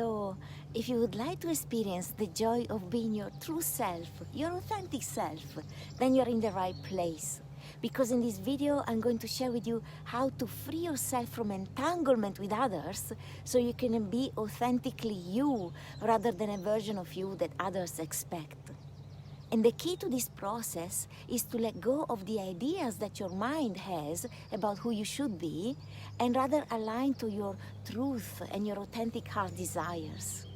Hello. If you would like to experience the joy of being your true self, your authentic self, then you're in the right place. Because in this video, I'm going to share with you how to free yourself from entanglement with others so you can be authentically you rather than a version of you that others expect. And the key to this process is to let go of the ideas that your mind has about who you should be and rather align to your truth and your authentic heart desires.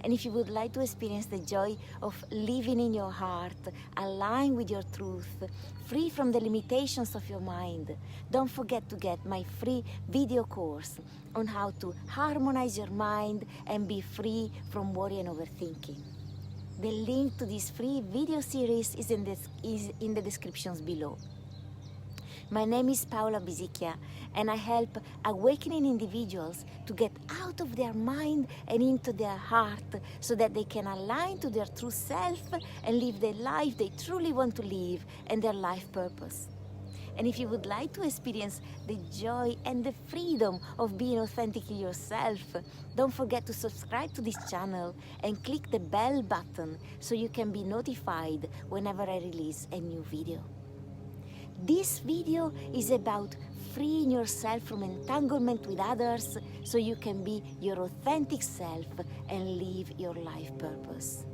And if you would like to experience the joy of living in your heart, aligned with your truth, free from the limitations of your mind, don't forget to get my free video course on how to harmonize your mind and be free from worry and overthinking. The link to this free video series is in the descriptions below. My name is Paola Bisicchia, and I help awakening individuals to get out of their mind and into their heart so that they can align to their true self and live the life they truly want to live and their life purpose. And if you would like to experience the joy and the freedom of being authentically yourself, don't forget to subscribe to this channel and click the bell button so you can be notified whenever I release a new video. This video is about freeing yourself from entanglement with others so you can be your authentic self and live your life purpose.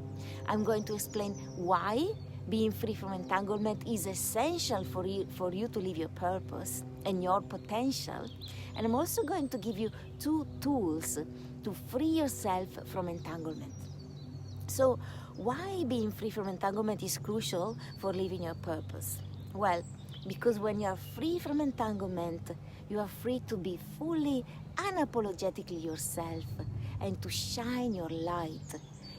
I'm going to explain why being free from entanglement is essential for you to live your purpose and your potential. And I'm also going to give you 2 tools to free yourself from entanglement. So, why being free from entanglement is crucial for living your purpose? Well, because when you are free from entanglement, you are free to be fully, unapologetically yourself and to shine your light.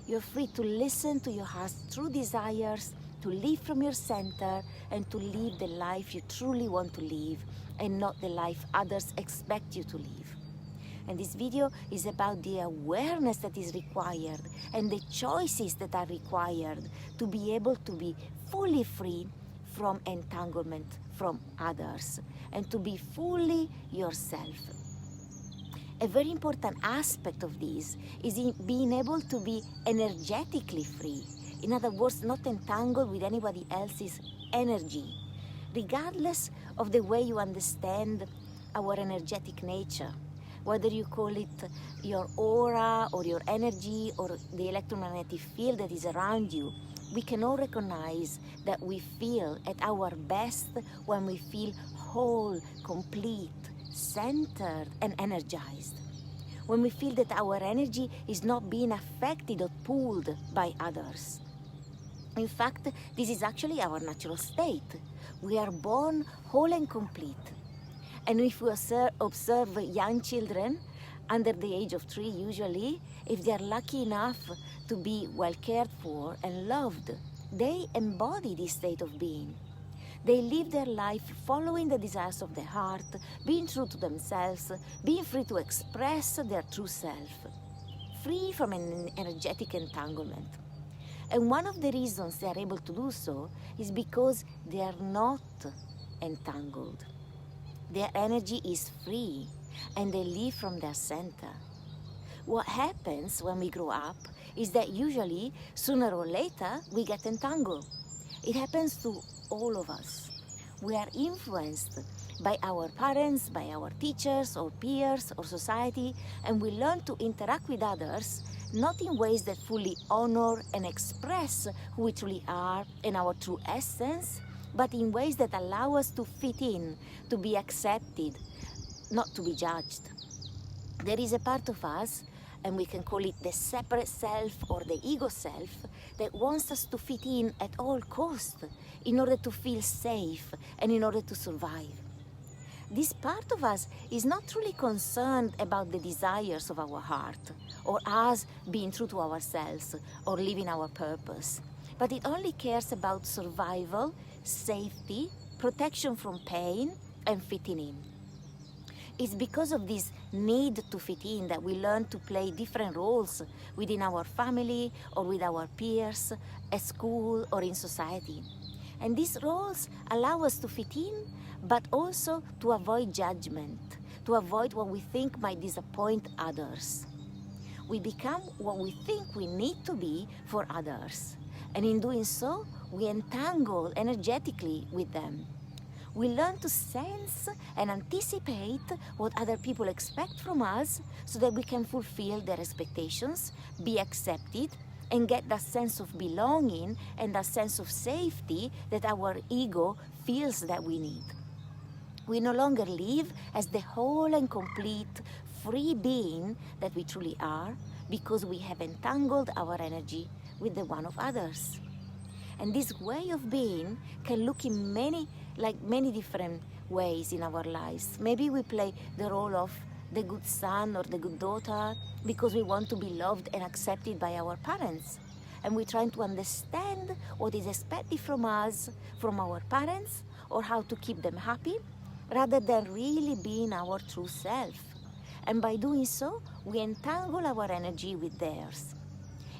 You're free to listen to your heart's true desires, to live from your center, and to live the life you truly want to live and not the life others expect you to live. And this video is about the awareness that is required and the choices that are required to be able to be fully free from entanglement from others and to be fully yourself. A very important aspect of this is in being able to be energetically free. In other words, not entangled with anybody else's energy, regardless of the way you understand our energetic nature. Whether you call it your aura or your energy or the electromagnetic field that is around you, we can all recognize that we feel at our best when we feel whole, complete, centered, and energized. When we feel that our energy is not being affected or pulled by others. In fact, this is actually our natural state. We are born whole and complete. And if we observe young children under the age of 3 usually, if they are lucky enough to be well cared for and loved, they embody this state of being. They live their life following the desires of their heart, being true to themselves, being free to express their true self, free from an energetic entanglement. And one of the reasons they are able to do so is because they are not entangled. Their energy is free and they live from their center. What happens when we grow up is that usually, sooner or later, we get entangled. It happens to all of us. We are influenced by our parents, by our teachers or peers or society, and we learn to interact with others not in ways that fully honor and express who we truly are and our true essence, but in ways that allow us to fit in, to be accepted, not to be judged. There is a part of us, and we can call it the separate self or the ego self, that wants us to fit in at all costs in order to feel safe and in order to survive. This part of us is not truly concerned about the desires of our heart or us being true to ourselves or living our purpose, but it only cares about survival, safety, protection from pain, and fitting in. It's because of this need to fit in that we learn to play different roles within our family or with our peers, at school or in society. And these roles allow us to fit in, but also to avoid judgment, to avoid what we think might disappoint others. we become what we think we need to be for others. And in doing so, we entangle energetically with them. We learn to sense and anticipate what other people expect from us so that we can fulfill their expectations, be accepted, and get that sense of belonging and that sense of safety that our ego feels that we need. We no longer live as the whole and complete free being that we truly are because we have entangled our energy with the one of others. And this way of being can look in many different ways in our lives. Maybe we play the role of the good son or the good daughter because we want to be loved and accepted by our parents. And we're trying to understand what is expected from us, from our parents, or how to keep them happy, rather than really being our true self. And by doing so, we entangle our energy with theirs.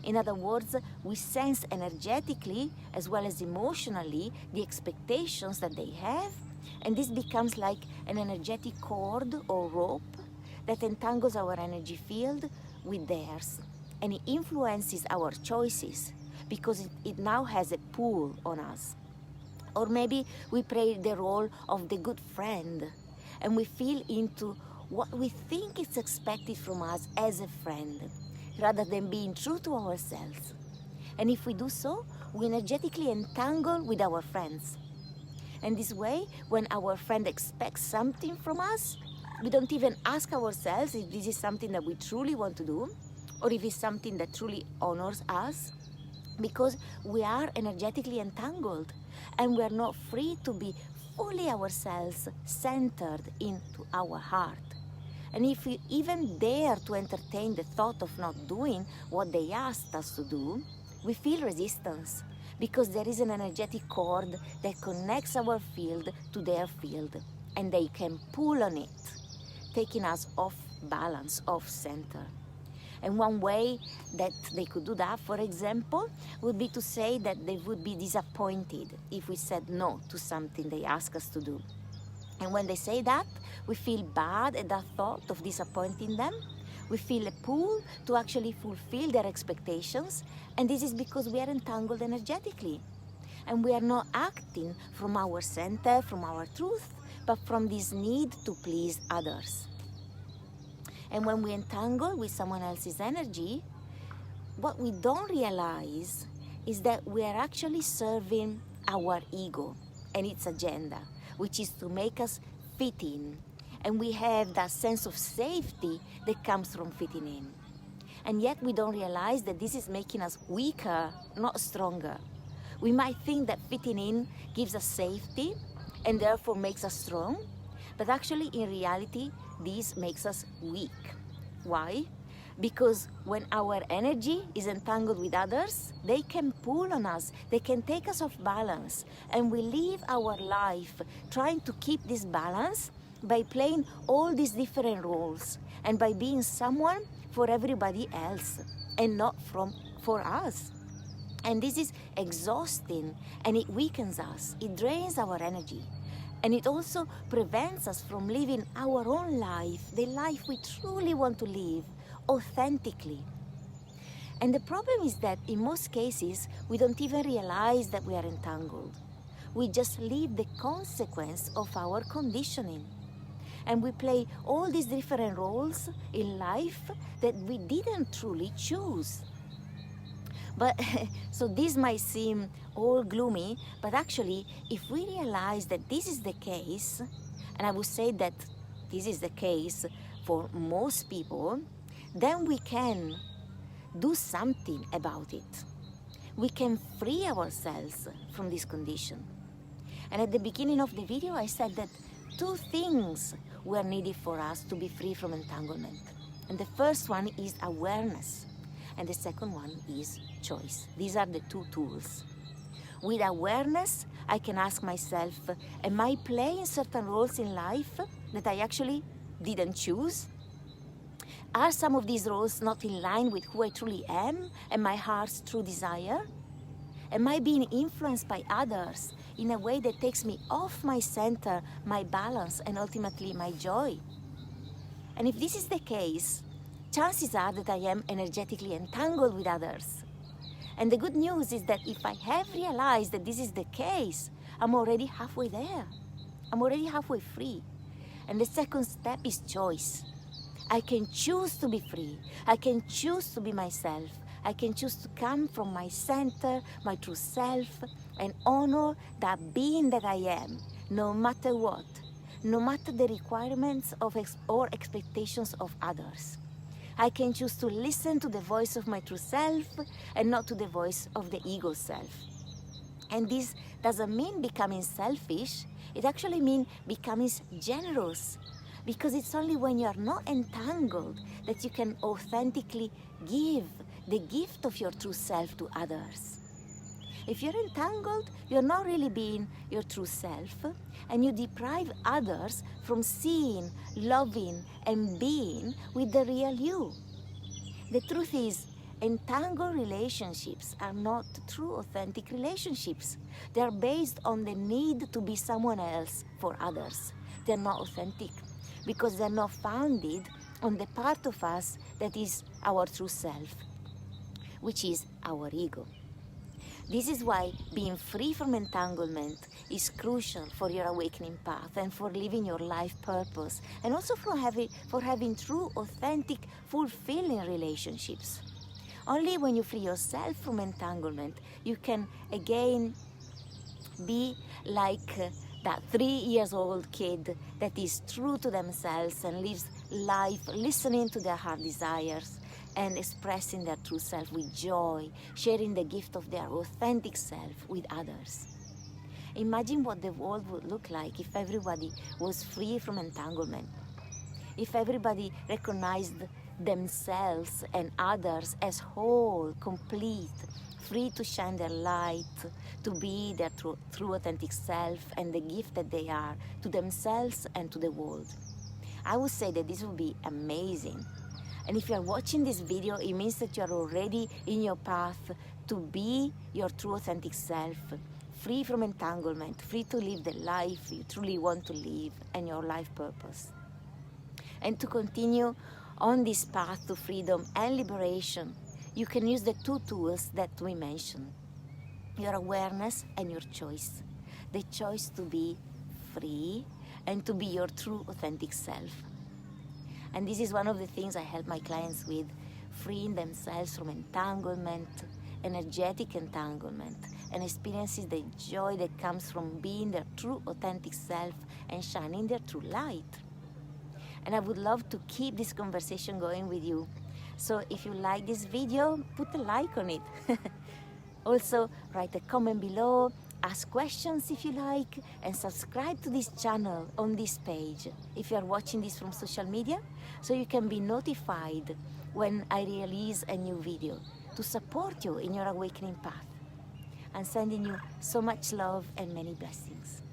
In other words, we sense energetically as well as emotionally the expectations that they have, and this becomes like an energetic cord or rope that entangles our energy field with theirs, and it influences our choices because it now has a pull on us. Or maybe we play the role of the good friend, and we feel into what we think is expected from us as a friend, rather than being true to ourselves. And if we do so, we energetically entangle with our friends. And this way, when our friend expects something from us, we don't even ask ourselves if this is something that we truly want to do, or if it's something that truly honors us, because we are energetically entangled, and we are not free to be fully ourselves, centered into our heart. And if we even dare to entertain the thought of not doing what they asked us to do, we feel resistance because there is an energetic cord that connects our field to their field, and they can pull on it, taking us off balance, off center. And one way that they could do that, for example, would be to say that they would be disappointed if we said no to something they asked us to do. And when they say that, we feel bad at that thought of disappointing them. We feel a pull to actually fulfill their expectations, and this is because we are entangled energetically. And we are not acting from our center, from our truth, but from this need to please others. And when we entangle with someone else's energy, what we don't realize is that we are actually serving our ego and its agenda, which is to make us fit in. And we have that sense of safety that comes from fitting in. And yet we don't realize that this is making us weaker, not stronger. We might think that fitting in gives us safety and therefore makes us strong, but actually in reality, this makes us weak. Why? Because when our energy is entangled with others, they can pull on us, they can take us off balance, and we live our life trying to keep this balance by playing all these different roles and by being someone for everybody else and not for us. And this is exhausting, and it weakens us, it drains our energy, and it also prevents us from living our own life, the life we truly want to live, authentically. And the problem is that in most cases, we don't even realize that we are entangled. We just live the consequence of our conditioning. And we play all these different roles in life that we didn't truly choose. But so this might seem all gloomy, but actually, if we realize that this is the case, and I would say that this is the case for most people, then we can do something about it. We can free ourselves from this condition. And at the beginning of the video, I said that two things were needed for us to be free from entanglement. And the first one is awareness, and the second one is choice. These are the two tools. With awareness, I can ask myself, am I playing certain roles in life that I actually didn't choose? Are some of these roles not in line with who I truly am and my heart's true desire? Am I being influenced by others in a way that takes me off my center, my balance, and ultimately my joy? And if this is the case, chances are that I am energetically entangled with others. And the good news is that if I have realized that this is the case, I'm already halfway there. I'm already halfway free. And the second step is choice. I can choose to be free. I can choose to be myself. I can choose to come from my center, my true self, and honor that being that I am, no matter what, no matter the requirements of or expectations of others. I can choose to listen to the voice of my true self and not to the voice of the ego self. And this doesn't mean becoming selfish. It actually means becoming generous, because it's only when you are not entangled that you can authentically give the gift of your true self to others. If you're entangled, you're not really being your true self, and you deprive others from seeing, loving, and being with the real you. The truth is, entangled relationships are not true, authentic relationships. They are based on the need to be someone else for others. They're not authentic because they're not founded on the part of us that is our true self, which is our ego. This is why being free from entanglement is crucial for your awakening path and for living your life purpose, and also for having true, authentic, fulfilling relationships. Only when you free yourself from entanglement, you can again be like that 3-year-old kid that is true to themselves and lives life listening to their heart desires and expressing their true self with joy, sharing the gift of their authentic self with others. Imagine what the world would look like if everybody was free from entanglement. If everybody recognized themselves and others as whole, complete, free to shine their light, to be their true authentic self and the gift that they are to themselves and to the world. I would say that this would be amazing. And if you are watching this video, it means that you are already in your path to be your true authentic self, free from entanglement, free to live the life you truly want to live and your life purpose. And to continue on this path to freedom and liberation, you can use the 2 tools that we mentioned: your awareness and your choice. The choice to be free and to be your true authentic self. And this is one of the things I help my clients with, freeing themselves from entanglement, energetic entanglement, and experiencing the joy that comes from being their true authentic self and shining their true light. And I would love to keep this conversation going with you. So if you like this video, put a like on it. Also, write a comment below, ask questions if you like, and subscribe to this channel on this page if you are watching this from social media, so you can be notified when I release a new video to support you in your awakening path. I'm sending you so much love and many blessings.